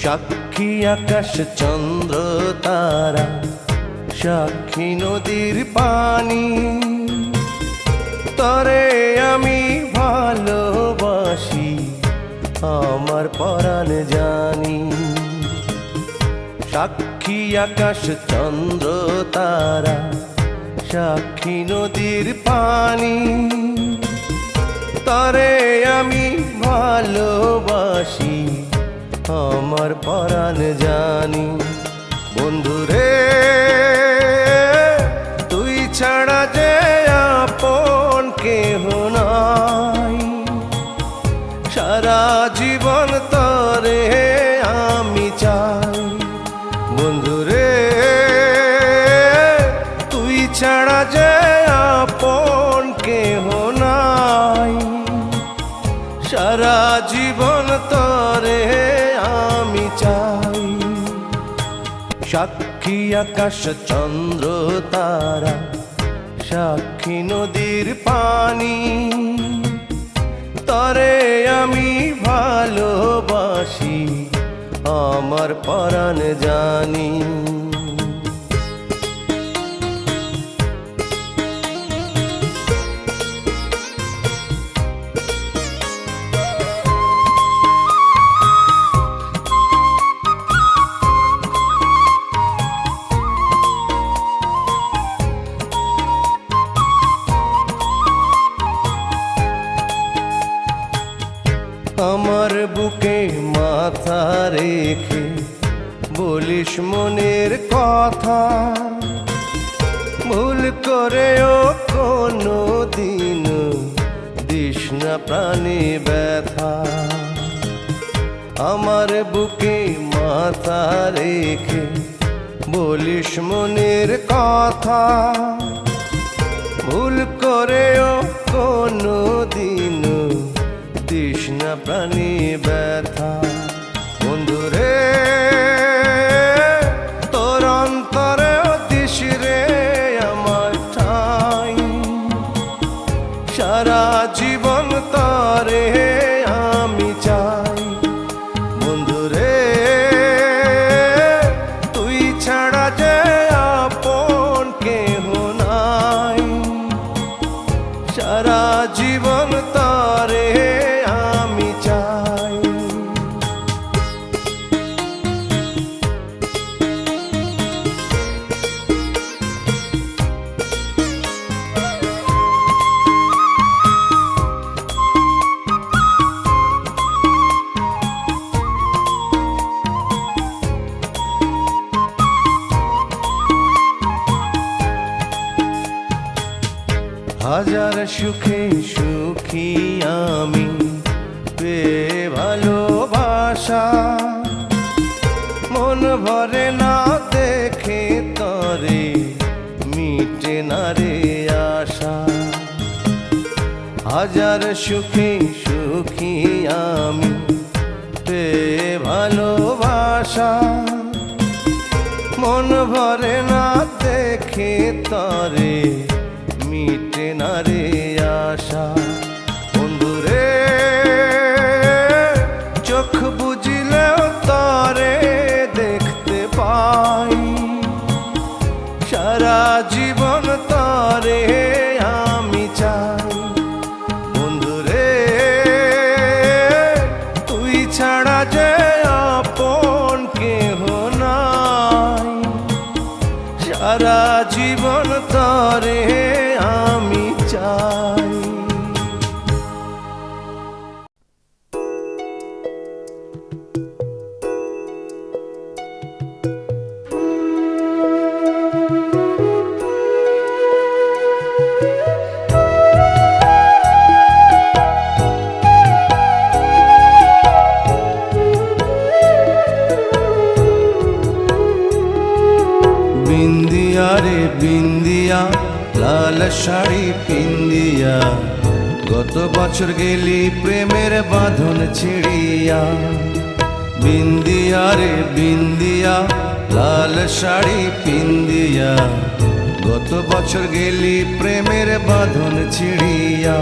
সাক্ষী আকাশ চন্দ্র তারা, সাক্ষী নদীর পানি, তরে আমি ভালোবাসি আমার পরাণ জানি। সাক্ষী আকাশ চন্দ্র তারা, সাক্ষী নদীর পানি, তরে আমি ভালোবাসি আমার পরাণ জানি। বন্ধুরে তুই ছাড়া যে আপন কেহ নাই, সারা জীবন তরে আমি চাই। বন্ধুরে তুই ছাড়া যে আপন কেহ নাই, সারা জীবন তরে আমি চাই। সাক্ষী আকাশ চন্দ্র তারা, সাক্ষী নদীর পানি, তরে আমি ভালোবাসি আমার পরাণ জানি। আমার বুকে মাথা রেখে বলিস মনের কথা, ভুল করেও কোনো দিন দিস না প্রাণে ব্যথা। আমার বুকে মাথা রেখে বলিস মনের কথা, ভুল করেও কোনো দিন দিস না প্রাণী ব্যথা। বন্ধুরে তোর অন্তরে দিস রে আমার ঠাই, সারা জীবন তরে আমি চাই। বন্ধুরে তুই ছাড়া যে আপন কেহ নাই, সারা জীবন তরে আমি চাই। হাজার সুখে সুখী আমি পেয়ে ভালোবাসা, মন ভরে না দেখে তরে মিটে না রে আশা। হাজার সুখে সুখী আমি পেয়ে ভালোবাসা, মন ভরে না দেখে তরে মিটে না রে আশা। বন্ধুরে চোখ বুঝিলেও তরে দেখতে পাই, সারা জীবন তরে আমি চাই। বন্ধুরে তুই ছাড়া যে আপন কেহ নাই, সারা জীবন তরে আমি চাই। বিন্দিয়া রে বিন্দিয়া, লাল শাড়ি পিন্দিয়া, গত বছর গেলি প্রেমের বাঁধন ছিড়িয়া। বিন্দিয়া রে বিন্দিয়া, লাল শাড়ি পিন্দিয়া, গত বছর গেলি প্রেমের বাঁধন ছিড়িয়া।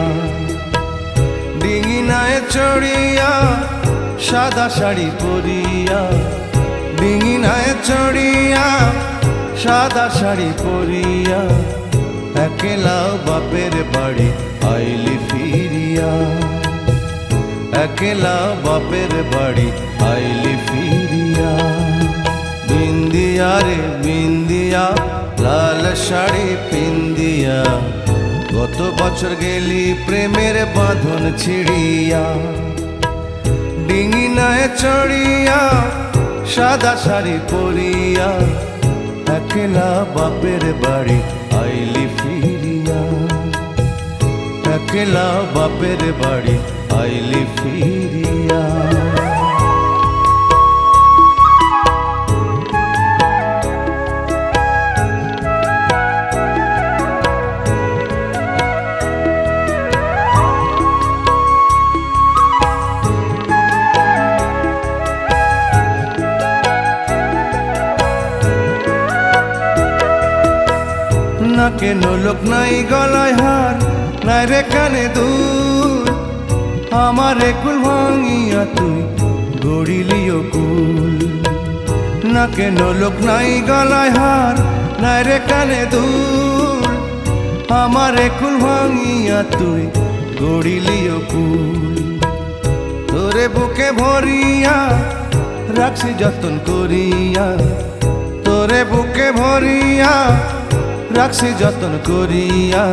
ডিঙি নায় চড়িয়া সাদা শাড়ি পরিয়া ডিঙিনায় চড়িয়া সাদা শাড়ি পরিয়া একলা বাপের বাড়ি আইলি ফিরিয়া একলা বাপের বাড়ি আইলি ফিরিয়া বিন্দিয়া রে বিন্দিয়া লাল শাড়ি পিন্দিয়া গত বছর গেলি প্রেমের বাঁধন ছিড়িয়া ডিঙিনায় চড়িয়া সাদা শাড়ি পরিয়া একলা বাপের বাড়ি আইলি ফিরিয়া একলা বাপের বাড়ি আইলি ফিরিয়া নাকে নোলক নাই গলায় হার নাই রে কানে দুল আমারে কুল ভাঙিয়া তুই গড়িলিও কুল নাকে নোলক নাই গলায় হার নাই রে কানে দুল আমারে কুল ভাঙিয়া তুই গড়িলিও কুল তোরে বুকে ভরিয়া রাখছি যতন করিয়া তোরে বুকে ভরিয়া রাখছি যতন করিয়া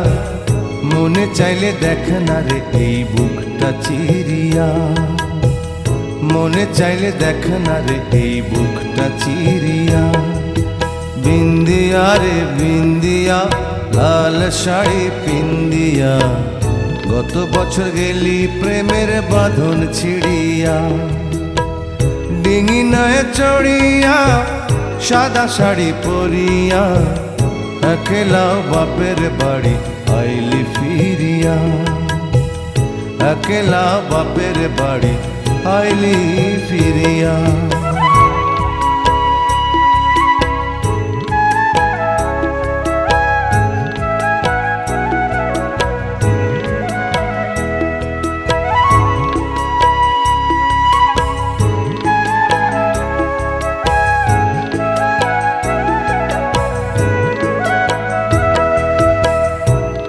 মনে চাইলে দেখ না রে এই বুকটা চিরিয়া মনে চাইলে দেখ না রে এই বুকটা চিরিয়া বিন্দিয়া রে বিন্দিয়া লাল শাড়ি পিন্দিয়া গত বছর গেলি প্রেমের বাঁধন ছিড়িয়া ডিঙিনায় চড়িয়া সাদা শাড়ি পরিয়া একলা বাপের বাড়ি আইলি ফিরিয়া একলা বাপের বাড়ি আইলি ফিরিয়া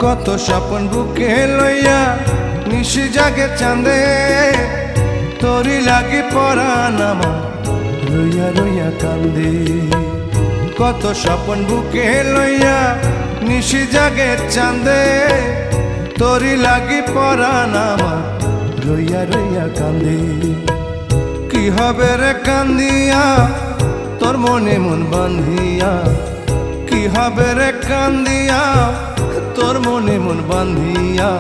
কত স্বপন বুকে লইয়া নিশি জাগে চাঁদে তোরি লাগি পরাণ আমার রইয়া রইয়া কান্দে কত স্বপন বুকে লইয়া নিশি জাগে চাঁদে তোরি লাগি পরাণ আমার রইয়া রইয়া কান্দে কি হবে রে কান্দিয়া তোর মনে মন বান্ধিয়া কি হবে রে কান্দিয়া তোর মনে মন বান্ধিয়া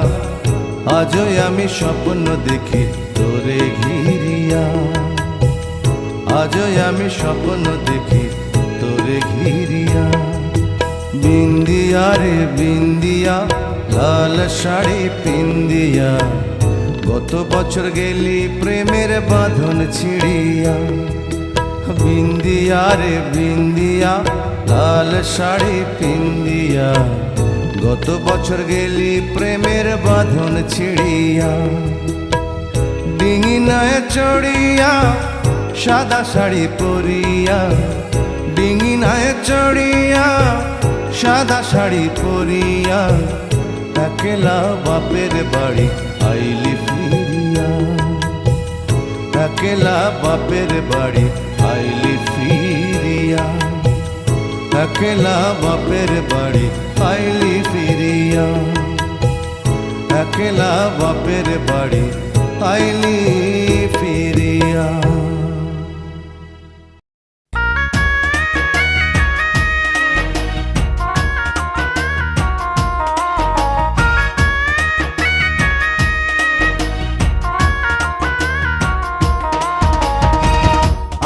আজই আমি স্বপ্ন দেখি তোরে ঘিরিয়া আজই আমি স্বপ্ন দেখি তোরে ঘিরিয়া বিন্দিয়া রে বিন্দিয়া লাল শাড়ি পিন্দিয়া গত বছর গেলি প্রেমের বাঁধন ছিড়িয়া বিন্দিয়া রে বিন্দিয়া লাল শাড়ি পিন্দিয়া গত বছর গেলি প্রেমের বাঁধন ছিড়িয়া ডিঙিনায় চড়িয়া সাদা শাড়ি পরিয়া ডিঙিনায় চড়িয়া সাদা শাড়ি পরিয়া একলা বাপের বাড়ি আইলি ফিরিয়া একলা বাপের বাড়ি আইলি ফিরিয়া একলা বাপের বাড়ি আইলি ফিরিয়া একলা বাপের বাড়ি আইলি ফিরিয়া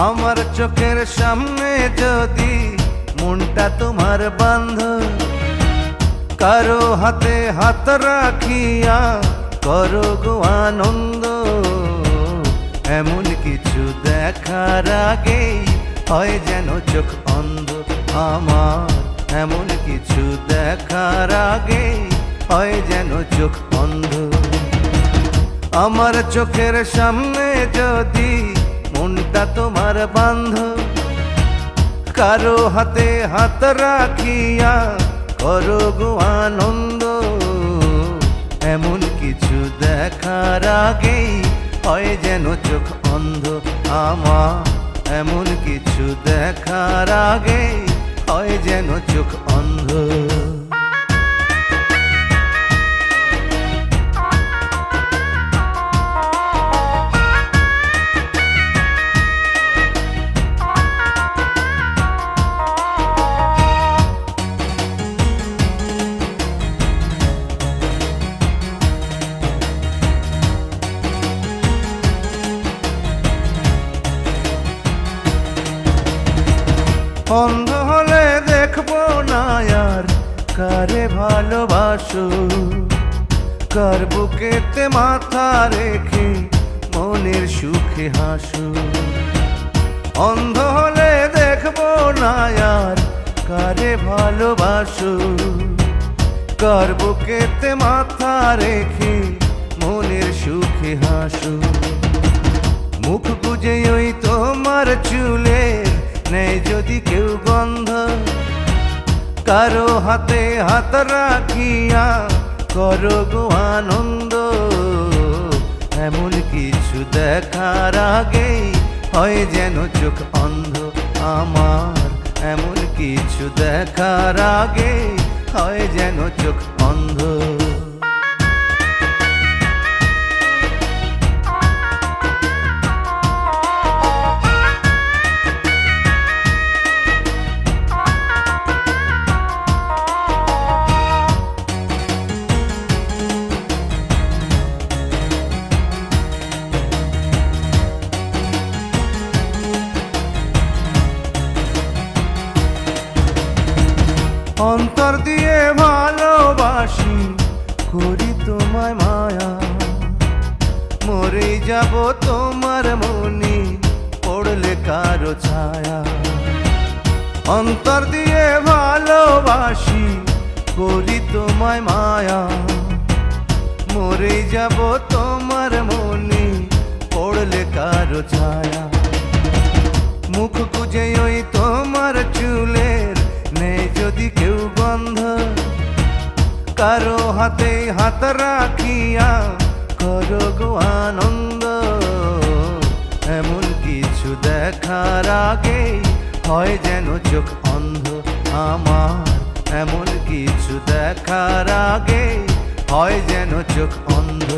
আমার চোখের সামনে যদি মনটা তোমার বান্ধ কারো হাতে হাত রাখিয়া করো গো আনন্দ এমন কিছু দেখার আগেই হয় যেন চোখ অন্ধ আমার এমন কিছু দেখার আগেই হয় যেন চোখ অন্ধ আমার চোখের সামনে যদি মনটা তোমার বান্ধ, কারো হাতে হাত রাখিয়া করো গো আনন্দ। এমন কিছু দেখার আগেই হয় যেন চোখ অন্ধ আমার, এমন কিছু দেখার আগেই হয় যেন চোখ অন্ধ। অন্ধ হলে দেখবো না আর কারে ভালোবাসো, কার বুকেতে মাথা রেখে মনের সুখে হাসো। অন্ধ হলে দেখবো না আর কারে ভালোবাসো, কার বুকেতে মাথা রেখে মনের সুখে হাসো। মুখ গুজে ওই তোমার চুলের নেই যদি কেউ গন্ধ, কারো হাতে হাত রাখিয়া করো গো আনন্দ। এমন কিছু দেখার আগেই হয় যেন চোখ অন্ধ আমার, এমন কিছু দেখার আগেই হয় যেন চোখ অন্ধ। অন্তর দিয়ে ভালোবাসি করি তোমায় মায়া, মরে যাব তোমার মনে পড়লে কারো ছায়া। অন্তর দিয়ে ভালোবাসি করি তোমায় মায়া, মরে যাব তোমার মনে পড়লে কারো ছায়া। মুখ গুজে ওই তোমার চুলের নেই যদি কেউ গন্ধ, কারো হাতে হাত রাখিয়া করো গো আনন্দ। এমন কিছু দেখার আগেই হয় যেন চোখ অন্ধ আমার, এমন কিছু দেখার আগেই হয় যেন চোখ অন্ধ।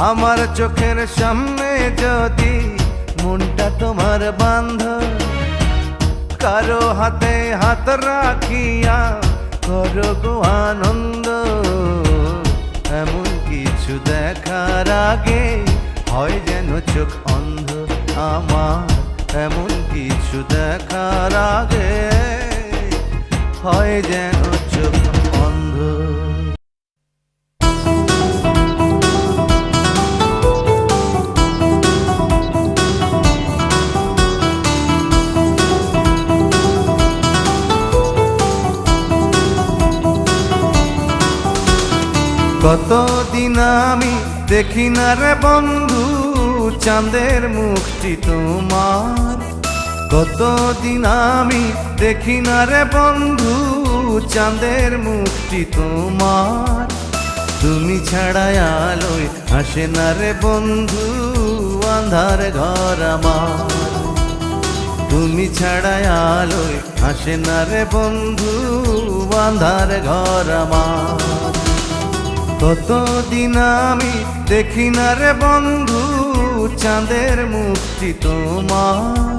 আমার চোখের সামনে যদি মনটা তোমার বান্ধ, কারো হাতে হাত রাখিয়া করো গো আনন্দ। এমন কিছু দেখার আগে হয় যেন চোখ অন্ধ আমার, এমন কিছু দেখার আগে হয় যেন চোখ অন্ধ। কতদিন আমি দেখি না রে বন্ধু চাঁদের মুখটি তোমার, কতদিন আমি দেখি না রে বন্ধু চাঁদের মুখটি তোমার। তুমি ছাড়া আলোয় আসে না রে বন্ধু আঁধার ঘর আমার, তুমি ছাড়া আলোয় আসে না রে বন্ধু আঁধার ঘর আমার। কতদিন আমি দেখি না রে বন্ধু চাঁদের মুখটি তোমার,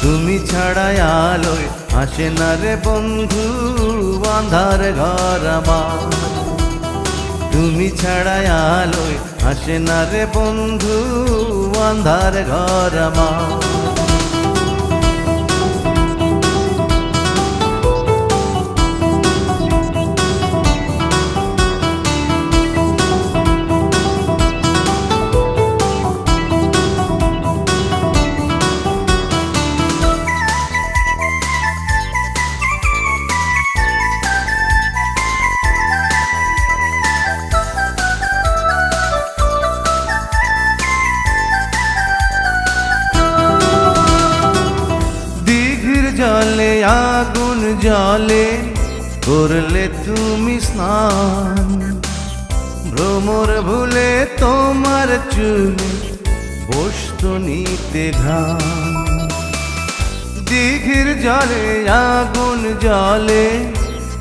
তুমি ছাড়া আলোয় আসে না রে বন্ধু আঁধার ঘর আমার, তুমি ছাড়া আলোয় আসে না রে বন্ধু আঁধার ঘর আমার। জলে করলে তুমি স্নান, ভ্রমর ভুলে তোমার চুলে বসতো নিতে ঘাম। দিঘির জলে আগুন জলে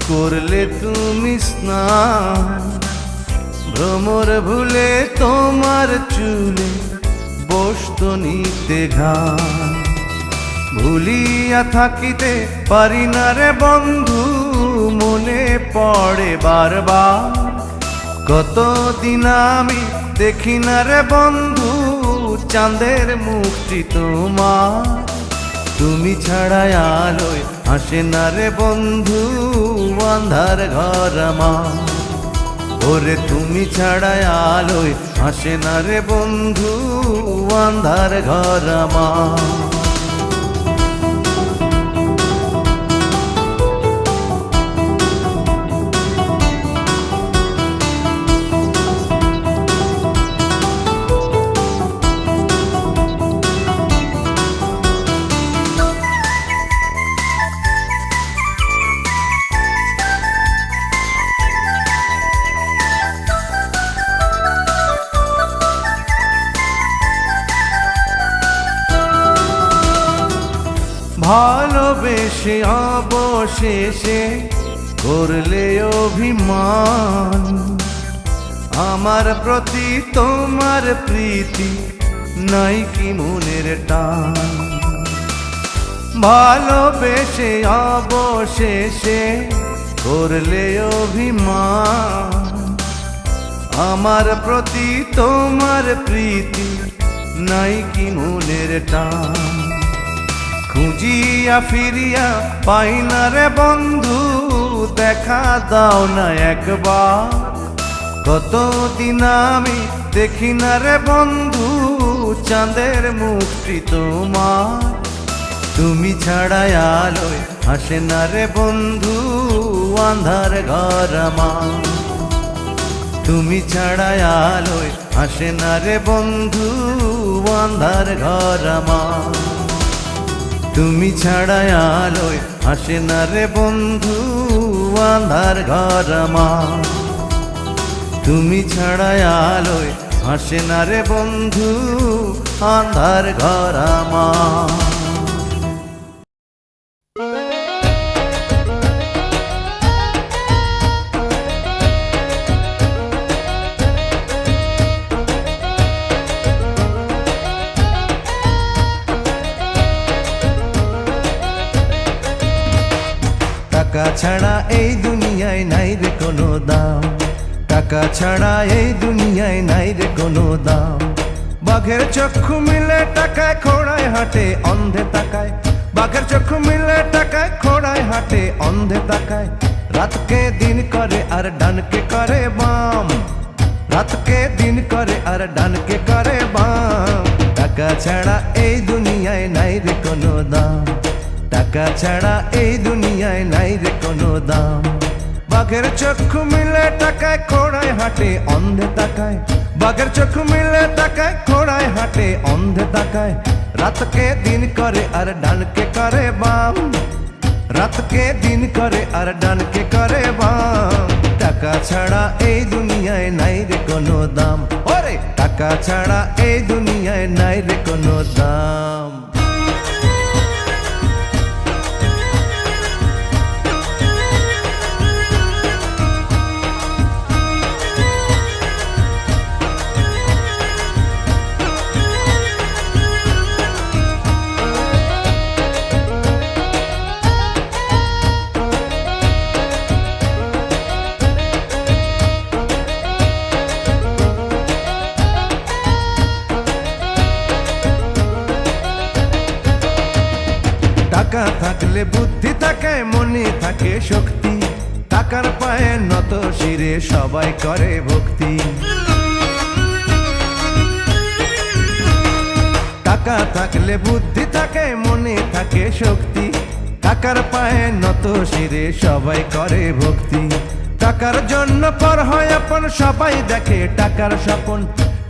করলে তুমি স্নান, ভ্রমর ভুলে তোমার চুলে বসতো নিতে ঘাম। ভুলিয়া থাকিতে পারি না রে বন্ধু, মনে পড়ে বারবার। কতদিন আমি দেখি না রে বন্ধু, চাঁদের মুখটি তোমার। তুমি ছাড়া আলোয় হাসে না রে বন্ধু, আন্ধার ঘর আমার। ওরে তুমি ছাড়া আলোয় হাসে না রে বন্ধু, আন্ধার ঘর আমার। ভালোবেসে অবশেষে করলে অভিমান, আমার প্রতি তোমার প্রীতি নাই কি মনের টান। ভালোবেসে অবশেষে করলে অভিমান, আমার প্রতি তোমার প্রীতি নাই কি মনের টান। খুঁজিয়া ফিরিয়া পাই না রে বন্ধু, দেখা দাও না একবার। কতদিন আমি দেখি না রে বন্ধু, চাঁদের মুখটি তোমার। তুমি ছাড়া আলোয় হাসে না রে বন্ধু, আন্ধার ঘর আমার। তুমি ছাড়া আলোয় হাসে না রে বন্ধু, আন্ধার ঘর আমার। তুমি ছাড়া আলোয় হাসে না রে বন্ধু, আন্ধার ঘর আমার। তুমি ছাড়া আলোয় হাসে না রে বন্ধু, আন্ধার ঘর আমার। টাকা ছাড়া এই দুনিয়ায় নাই রে কোনো দাম, টাকা ছাড়া এই দুনিয়ায় নাই রে কোনো দাম। বাঘের চক্ষু মিলে টাকায় খোড়ায় হাটে অন্ধে তাকায়, বাঘের চক্ষু মিলে টাকায় খোড়ায় হাটে অন্ধে তাকায়। রাতকে দিন করে আর ডানকে করে বাম, রাতকে দিন করে আর ডানকে করে বাম। টাকা ছাড়া এই দুনিয়ায় নাই রে কোনো দাম, টাকা ছাড়া এই দুনিয়ায় নাই রে কোনো দাম। বাঘের চক্ষু মিলে টাকায় খোড়ায় হাটে অন্ধে তাকায়, বাঘের চক্ষু মিলে টাকায় খোড়ায় হাটে অন্ধে তাকায়। রাতকে দিন করে আর ডানকে করে বাম, রাতকে দিন করে আর ডানকে করে বাম। টাকা ছাড়া এই দুনিয়ায় নাই রে কোনো দাম, ওরে টাকা ছাড়া এই দুনিয়ায় নাই রে কোনো দাম। টাকা থাকলে বুদ্ধি থাকে, মনে থাকে শক্তি, টাকার পায়ে নত শিরে সবাই করে ভক্তি। টাকা থাকলে বুদ্ধি থাকে, মনে থাকে শক্তি, টাকার পায়ে নত শিরে সবাই করে ভক্তি। টাকার জন্য পর হয় আপন, সবাই দেখে টাকার স্বপন,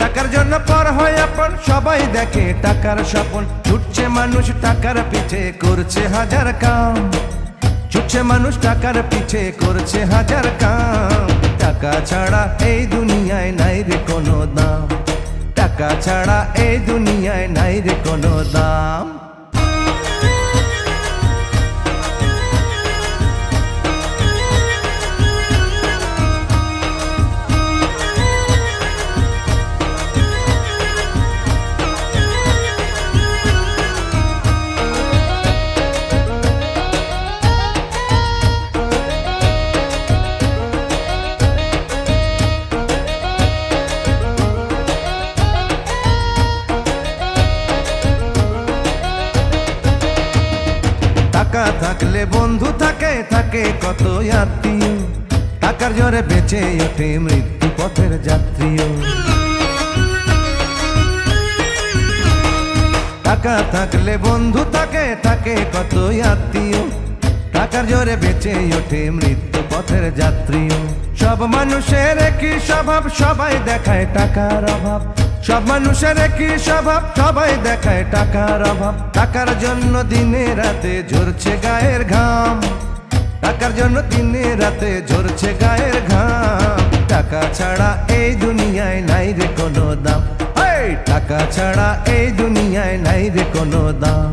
টাকার জন্য পর হয় আপন, সবাই দেখে টাকার স্বপন। ছুটছে মানুষ টাকার পিছে, করছে হাজার কাম, ছুটছে মানুষ টাকার পিছে, করছে হাজার কাম। টাকা ছাড়া এই দুনিয়ায় নাই রে কোনো দাম, টাকা ছাড়া এই দুনিয়ায় নাই রে কোনো দাম। টাকা থাকলে বন্ধু থাকে, থাকে কত আত্মীয়, টাকার জোরে বেঁচে ওঠে মৃত্যু পথের যাত্রীও। টাকা থাকলে বন্ধু থাকে, থাকে কত আত্মীয়, টাকার জোরে বেঁচে ওঠে মৃত্যু পথের যাত্রীও। সব মানুষের একই স্বভাব, সবাই দেখায় টাকার অভাব। সব মানুষের একই স্বভাব, সবাই দেখায় টাকার অভাব। টাকার জন্য দিনে রাতে ঝরছে গায়ের ঘাম, টাকার জন্য দিনে রাতে ঝরছে গায়ের ঘাম। টাকা ছাড়া এই দুনিয়ায় নাই রে কোনো দাম, টাকা ছাড়া এই দুনিয়ায় নাই রে কোনো দাম।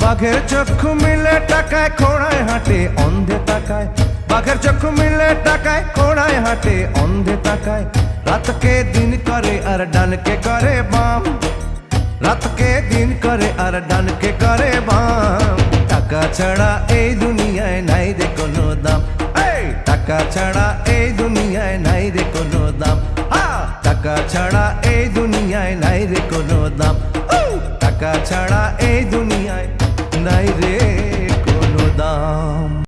বাঘের চক্ষু মিলে টাকায় খোঁড়ায় হাঁটে অন্ধে তাকায়, বাঘের চক্ষু মিলে টাকায় খোঁড়ায় হাঁটে অন্ধে তাকায়। রাতকে দিন করে আর ডানকে করে বাম, রাতকে দিন করে আর ডানকে করে বাম। টাকা ছাড়া এই দুনিয়ায় নাই রে কোনো দাম, টাকা ছাড়া এই দুনিয়ায় নাই রে কোনো দাম। টাকা ছাড়া এই দুনিয়ায় নাই রে কোনো দাম, টাকা ছাড়া এই দুনিয়ায় নাই রে